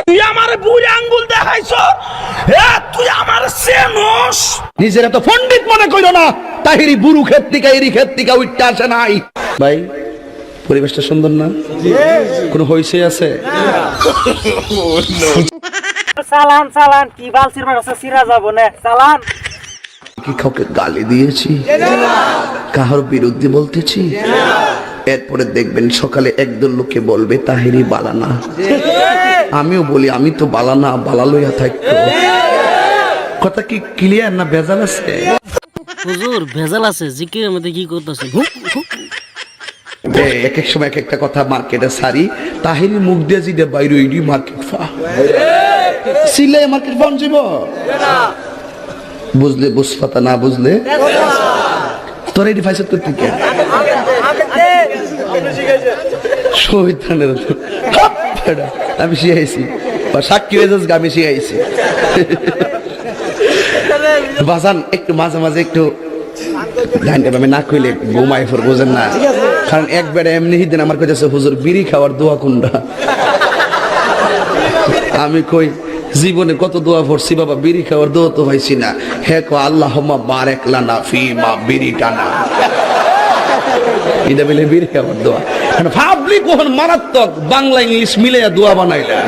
তুই আমার বুড়ি আঙ্গুল দেখাইছ, তুই আমার চেনস। নিজের এত পণ্ডিত মনে কইরো না। তাহিরি বুড়ু ক্ষেত থেকে এরি ক্ষেত থেকে উঠতে আসে নাই। ভাই পরিবেশটা সুন্দর না? কোন হইছে আছে? চালান চালান কি বালছির মারছে সিরা যাব না চালান। কি কাউকে গালি দিয়েছি? কাহার বিরুদ্ধে বলতেছি? এরপরে দেখবেন সকালে একদল লোকে বলবে তাহিরি বালানা। আমিও বলি আমি তো বালানা, বালা লইয়া থাকতো। কথা কি ক্লিয়ার না ভেজাল আছে? হুজুর ভেজাল আছে, জিকিরের মধ্যে কি করতেছে? এক এক সময় এক একটা কথা মার্কেটে সারি। তাহিরি মুখ দিয়ে জিদে বাইরে ইডি মার্কেট ফা সিলে মার্কেট ফান যাব। বুঝলে বুঝপাতা, না বুঝলে তোর এডি ফাইসা তো ঠিক শহীদানের আমি শিখাইছি বা সাক্ষী হয়ে যাস আমি শিখাইছি। বাজান একটু মাঝে মাঝে একটু আমি না কইলে ঘুমাই ফোর, বোঝেন না? কারণ একবারে এমনি দিন আমার কাছে হুজুর বিড়ি খাওয়ার দোয়া কোনটা। আমি কই জীবনে কত দোয়া পড়ছি বাবা, বিড়ি খাওয়ার দোয়া তো হয়েছি না। হে কো আল্লাহুম্মা বারিক লানা ফিমা বিড়ি টানা, এটা বলে বিড়ি খাওয়ার দোয়া। ভাবলি কোন মারাত্মক বাংলা ইংলিশ মিলে দোয়া বানাইলা।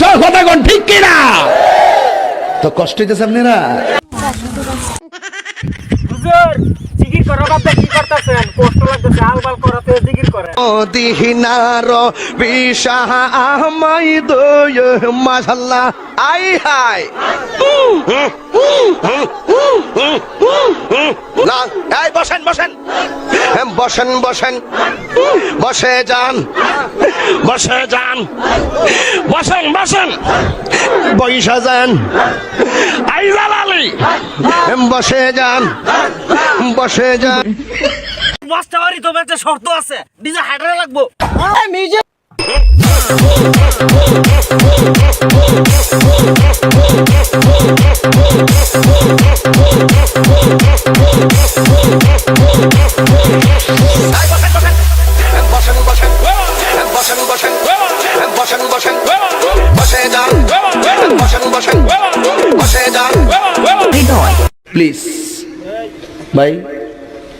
তোর কথা কোন ঠিক কিনা? তো কষ্ট হইতেছে আপনারা? হুজুর জিকির করো, বাবা কি করতেছেন? কষ্ট লাগতেছে, আলবাল করাতে জিকির করে। দিহিনার বিশাহ আমাই দয় মাশাআল্লাহ। আই হাই না, এই বসেন বসেন বসেন বসেন, বসে যান বসে যান, বসেন বসেন, বইসা যান। আই জালালি বসে যান বসে যান। মাস্টারই তো বেঁচে শর্ত আছে, ডিজে হাইড্রা লাগবো। মিউজিক বসেন বসেন বসেন বসেন বসেন বসেন, বসে যান বসেন বসেন, বসে যান। প্লিজ ভাই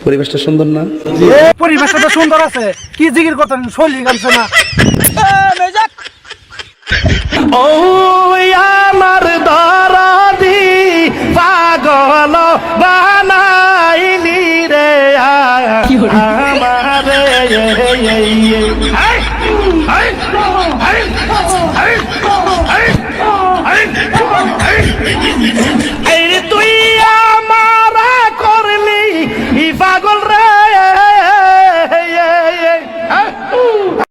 পরিবেশটা সুন্দর না? পরিবেশটা তো সুন্দর আছে, কি জিকির করতেন? শৈলী গামছে না। ও আমার দরদি পাগল বানাইলি রে আমারে।